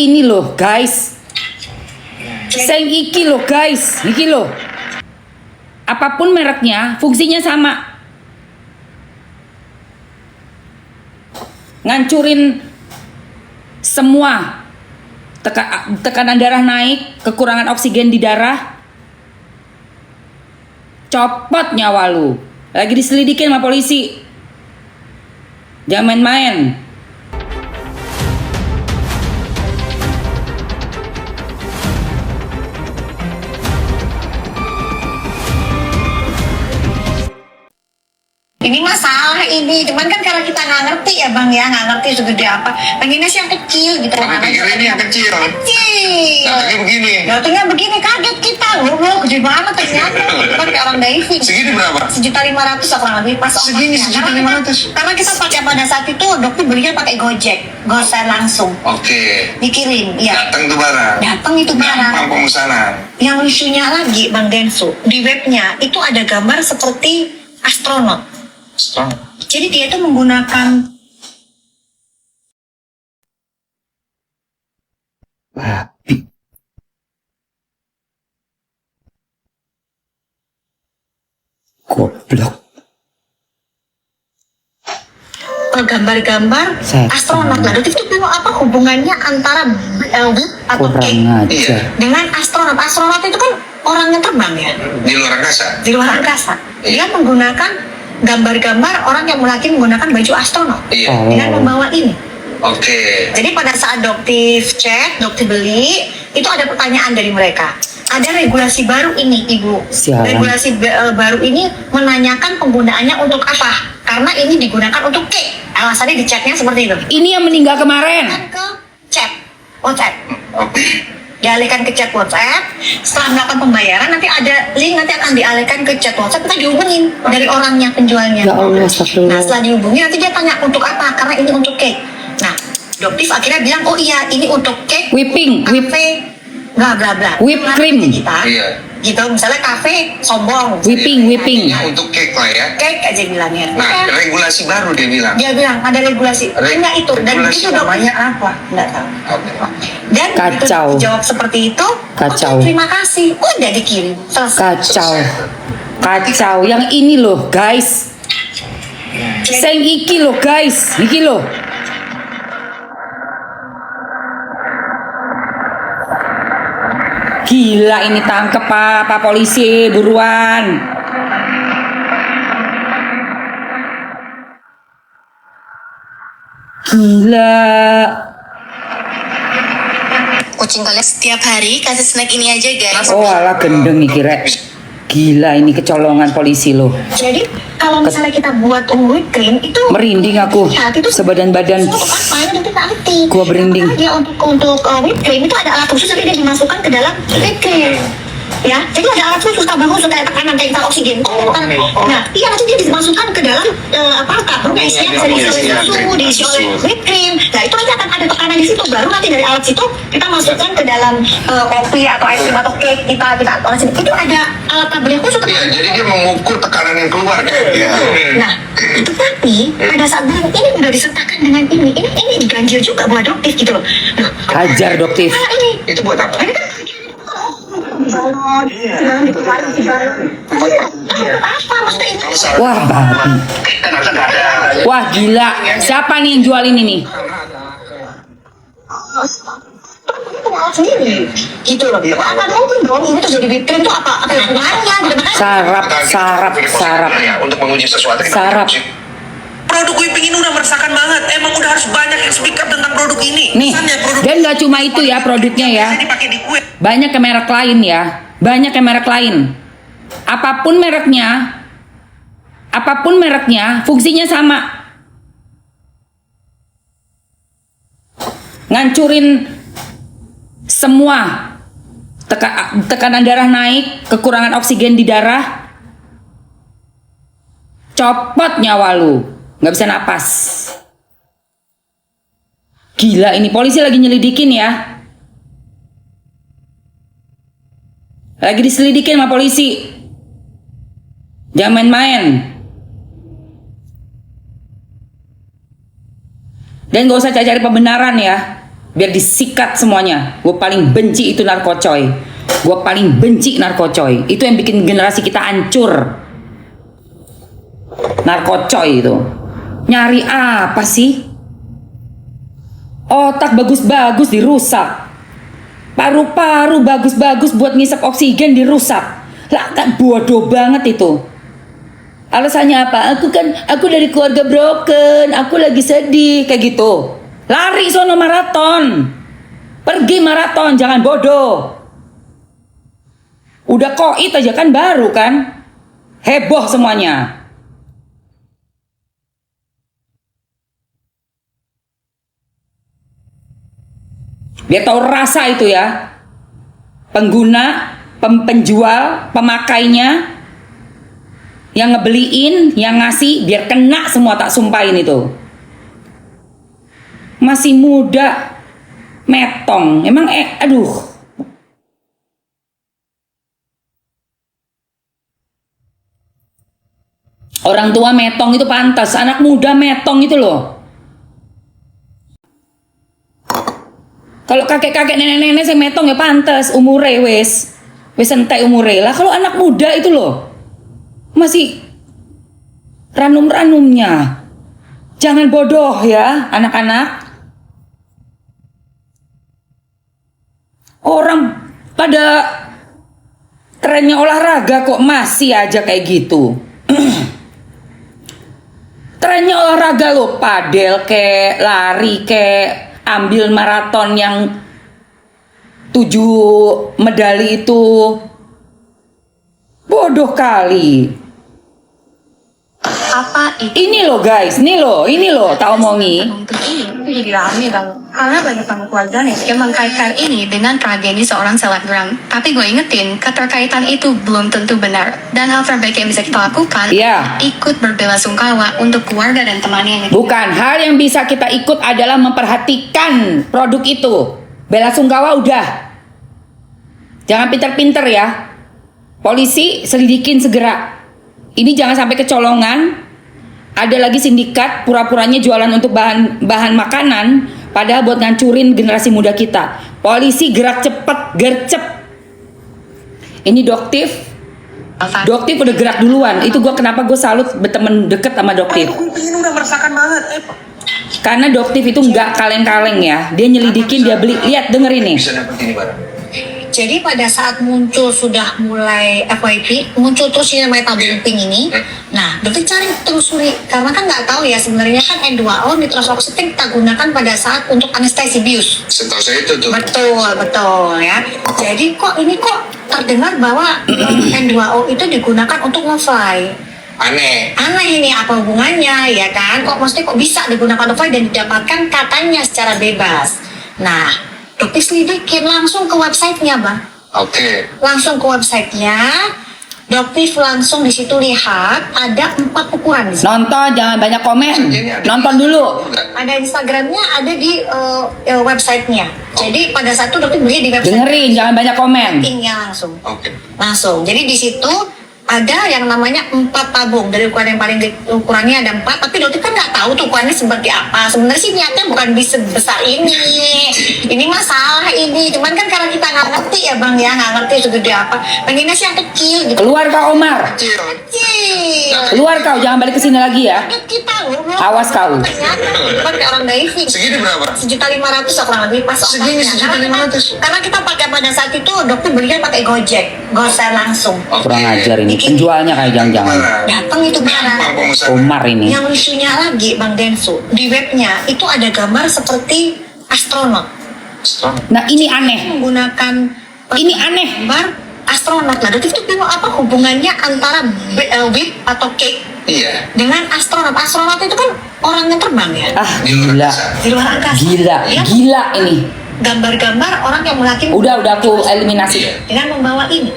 Ini loh guys, seng iki loh guys, iki loh. Apapun mereknya, fungsinya sama. Ngancurin semua. Tekanan darah naik, kekurangan oksigen di darah. Copot nyawa lu. Lagi diselidikin sama polisi. Jangan main-main. Ini masalah ini, cuman kan karena kita nggak ngerti ya bang ya, nggak ngerti segede apa. Pengennya sih yang kecil gitu. Kamu pikir ini yang kecil? Kecil. Datangnya begini. Datangnya begini, kaget kita. Loh, gede banget ternyata. Kan kayak orang diving. Segini berapa? 1.500.000 kurang lebih pas. Segini, ongkosnya. 1.500.000. Karena kita pakai pada saat itu dokter belinya pakai Gojek, gosen langsung. Oke. Dikirim, ya. Datang tuh barang. Datang itu barang. Gampang pemesanan. Yang lucunya lagi Bang Densu, di webnya itu ada gambar seperti astronot. Strong. Jadi dia itu menggunakan Babi. Goblok. gambar-gambar Setan. astronot. Nah, itu tuh apa hubungannya antara atau Kurang cake ajar. dengan astronot? Astronot itu kan orang yang terbang ya, Di luar angkasa. di luar angkasa. Dia menggunakan gambar-gambar orang yang lagi menggunakan baju astronot Iya. Oh. dengan membawa ini. Oke. Jadi pada saat Doktif cek, Doktif beli, itu ada pertanyaan dari mereka. Ada regulasi baru ini, Ibu. Sialan. Regulasi baru ini menanyakan penggunaannya untuk apa? Karena ini digunakan untuk cake. Alasannya di chatnya seperti itu. Ini yang meninggal kemarin. Kan ke chat, WhatsApp. Oke. Dialihkan ke chat WhatsApp. Setelah melakukan pembayaran, nanti ada link, nanti akan dialihkan ke chat WhatsApp. Kita dihubungin dari orangnya, penjualnya. Ya Allah, Nah, astagfirullah. setelah dihubungi, nanti dia tanya untuk apa? Karena ini untuk cake. Nah, Doktif akhirnya bilang, oh iya, ini untuk cake, Whipping, kafe, bla bla bla. Whipped cream. Kita, Iya. gitu. Misalnya kafe, sombong. Whipping. Ini untuk cake lah ya. Cake aja bilangnya. Nah, Udah. regulasi baru dia bilang. Dia bilang ada regulasi. Enggak itu. Dan Regulasi itu Doktif. namanya apa? Enggak tahu. Oke. Dan Kacau. begitu dijawab seperti itu, Kacau. oke, terima kasih. Udah dikirim. Selesai. Kacau. Kacau. Yang ini loh guys. Seng iki loh guys. Iki loh. Gila ini, tangkep Pak polisi, buruan. Gila. Kucing kalian setiap hari kasih snack ini aja guys. Oh alah gendeng nih kira. Gila ini kecolongan polisi loh. Jadi kalau misalnya kita buat whipped cream itu Merinding aku. saat itu Sebadan badan. untuk apa ya nanti nanti. Gua merinding. Karena dia untuk whipped cream itu ada alat khusus nanti dia dimasukkan ke dalam whipped cream. Ya, jadi ada alat khusus tambah khusus kayak tekanan kayak kita oksigen. Nah, iya nanti dia dimasukkan ke dalam tabung yang isinya bisa diisi oleh susu, diisi oleh whipped cream. Nah itu nanti akan ada tekanan di situ. Baru nanti dari alat situ kita masukkan ke dalam kopi atau es krim atau cake kita olah sini. Itu ada alat tabung yang khusus. Iya, jadi dia mengukur tekanan yang keluar kan. Iya. Nah, tetapi pada saat bilang ini udah disertakan dengan ini diganjil juga buat Doktif gitu loh. Nah, Hajar Doktif. nah ini Itu buat apa? ini kan apa maksudnya ini? Kalau salah Wah babi. kan harusnya nggak ada. Wah gila. Siapa nih yang jual ini nih? Sendiri gitu loh. Apa mungkin dong ini tuh jadi bikin tuh apa hubungannya gitu makanya Sarap. Ya, untuk menguji sesuatu kita Sarap. uji. Produk whipping ini udah meresahkan banget. Emang udah harus banyak yang speak up tentang produk ini. Nih. Misalnya produk Dan nggak cuma itu ya produknya ya. biasanya dipakai di kue. Banyak yang merek lain ya. Banyak yang merek lain. Apapun mereknya, fungsinya sama. Ngancurin semua. Tekanan darah naik, kekurangan oksigen di darah. Copot nyawa lu. Nggak bisa napas. Gila ini, polisi lagi nyelidikin ya. Lagi diselidikin sama polisi. Jangan main-main. Dan gak usah cari-cari pembenaran ya. Biar disikat semuanya. Gue paling benci itu narkocoy. Gue paling benci narkocoy. Itu yang bikin generasi kita hancur. Narkocoy itu. Nyari apa sih? Otak bagus-bagus dirusak. Paru-paru bagus-bagus buat ngisap oksigen dirusak. Lah, kan bodoh banget itu. Alasannya apa? Aku dari keluarga broken. Aku lagi sedih kayak gitu. Lari sono maraton. Pergi maraton, jangan bodoh. Udah koit aja kan baru kan? Heboh semuanya. Biar tahu rasa itu ya. Pengguna, penjual, pemakainya, yang ngebeliin, yang ngasih, biar kena semua, tak sumpahin itu. Masih muda, metong. Emang aduh. Orang tua metong itu pantas, anak muda metong itu loh. Kalau kakek-kakek nenek-nenek saya metong ya pantas, umure wes entek umure lah. Kalau anak muda itu loh masih ranum-ranumnya. Jangan bodoh ya anak-anak. Orang pada trennya olahraga kok masih aja kayak gitu. Trennya olahraga loh, padel kek, lari kek, ambil maraton yang 7 medali itu. Bodoh kali. Apa itu? Ini loh guys, ini loh, tak omongi. Untuk ini itu jadi rame banget karena banyak banget keluarga nih yang mengkaitkan ini dengan tragedi seorang selebgram. Tapi gue ingetin, keterkaitan itu belum tentu benar, dan hal terbaik yang bisa kita lakukan ikut berbelasungkawa untuk keluarga dan temannya. Bukan, hal yang bisa kita ikut adalah memperhatikan produk itu. Belasungkawa udah. Jangan pinter-pinter ya. Polisi selidikin segera. Ini jangan sampai kecolongan. Ada lagi sindikat pura-puranya jualan untuk bahan makanan, padahal buat ngancurin generasi muda kita. Polisi gerak cepet, gercep. Ini Doktif udah gerak duluan. Itu kenapa gue salut berteman deket sama Doktif. Gue pengen udah merasakan banget. Karena Doktif itu nggak kaleng-kaleng ya. Dia nyelidikin, dia beli. Lihat, denger ini. Bisa dapat ini barang. Jadi pada saat muncul sudah mulai FYP, muncul terus yang namanya tabung pink ini. Nah, dokter cari telusuri karena kan nggak tahu ya sebenarnya kan N2O nitrosoxetine kita gunakan pada saat untuk anestesi bius. Setahu saya itu tuh. Betul ya. Jadi ini kok terdengar bahwa N2O itu digunakan untuk nge-fly. Aneh ini apa hubungannya ya kan? Kok bisa digunakan untuk fly dan didapatkan katanya secara bebas. Nah, dokter selidikin langsung ke websitenya, Bang. Oke. Langsung ke websitenya, dokter langsung di situ lihat ada 4 ukuran di situ. Nonton, jangan banyak komen. Nonton dulu. Ada Instagramnya, ada di websitenya. Jadi pada saat itu dokter beli di website. Dengerin, jangan banyak komen. Ratingnya langsung. Oke. Langsung. Jadi di situ ada yang namanya 4 tabung. Dari ukuran yang paling ukurannya ada 4, tapi dokter kan nggak tahu tuh ukurannya seperti apa. Sebenarnya sih niatnya bukan bisa sebesar ini. Ini masalah ini. Cuman kan karena kita nggak ngerti ya Bang ya, nggak ngerti segede apa. Pengennya sih yang kecil gitu. Keluar kau Omar. Kecil. Keluar kau, jangan balik ke sini lagi ya. Kita loh. Awas kau. Pakai orang diving. Segini berapa? 1.500.000 kurang lebih pas. Segini 1.500.000. Karena kita pakai pada saat itu dokter belinya pakai Gojek, gosen langsung. Kurang ajar ini. Penjualnya kayak jangan-jangan. Datang itu barang. Omar ini. Yang lucunya lagi Bang Densu, di webnya itu ada gambar seperti astronot. Nah ini aneh. Menggunakan Ini aneh. gambar astronot. Nah, dokter itu bingung apa hubungannya antara whip atau cake dengan astronot. Astronot itu kan orang yang terbang ya. Ah gila. Di luar angkasa. Gila ini. Gambar-gambar orang yang melakukan. Udah aku eliminasi. Dengan membawa ini.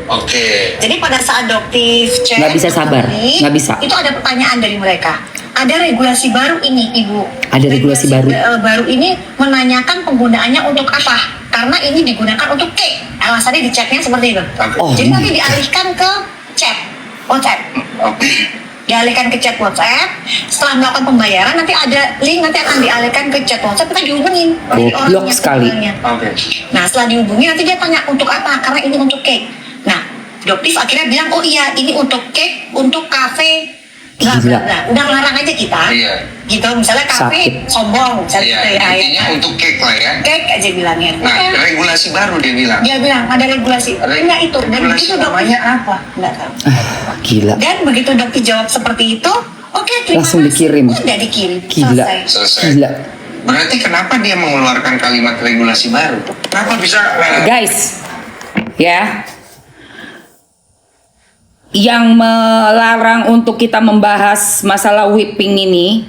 Oke. Jadi pada saat dokter cek, Nggak bisa sabar, nggak bisa. Itu ada pertanyaan dari mereka. Ada regulasi baru ini, Ibu. Ada regulasi baru. Baru ini menanyakan penggunaannya untuk apa? Karena ini digunakan untuk cake. Alasannya di chatnya seperti itu. Oh, Jadi nanti dialihkan ke chat. Oh, chat. Oke. dialihkan ke chat WhatsApp. Setelah melakukan pembayaran nanti ada link, nanti akan dialihkan ke chat WhatsApp, kita dihubungin dari Goblok orangnya, sekali. orangnya. Oke. Nah setelah dihubungi nanti dia tanya untuk apa, karena ini untuk cake. Nah Doktif akhirnya bilang, oh iya ini untuk cake, untuk kafe, bla bla Gila. bla. Udah ngelarang aja kita. Iya. Gitu, misalnya kafe Sakit. sombong, misalnya Iya, gitu ya. intinya untuk cake lah ya. Cake aja bilangnya. Nah, Udah. regulasi baru dia bilang. Dia bilang ada regulasi. Enggak itu. Dan Regulasi begitu Doktif, namanya apa? Enggak tahu. Gila. Dan begitu Doktif jawab seperti itu, oke terima Langsung kasih. dikirim. Udah dikirim. Gila. Selesai. Selesai. Gila. Berarti kenapa dia mengeluarkan kalimat regulasi baru? Kenapa bisa? Guys, ya, yang melarang untuk kita membahas masalah whipping ini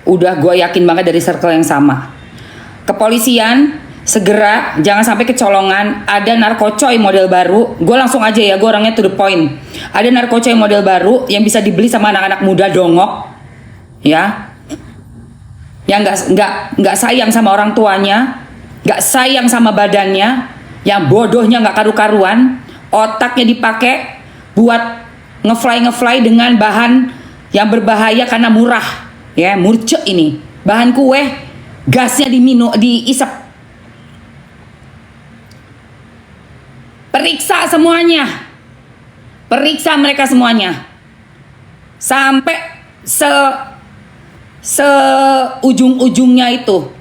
udah gue yakin banget dari circle yang sama. Kepolisian segera, jangan sampai kecolongan. Ada narkocoy model baru. Gue langsung aja ya, gue orangnya to the point. Ada narkocoy model baru yang bisa dibeli sama anak-anak muda dongok, ya, yang nggak sayang sama orang tuanya, nggak sayang sama badannya, yang bodohnya nggak karu-karuan, otaknya dipakai buat ngefly dengan bahan yang berbahaya karena murah, ya, murce ini, bahan kue, gasnya diisep. Periksa semuanya, periksa mereka semuanya, sampai ujung-ujungnya itu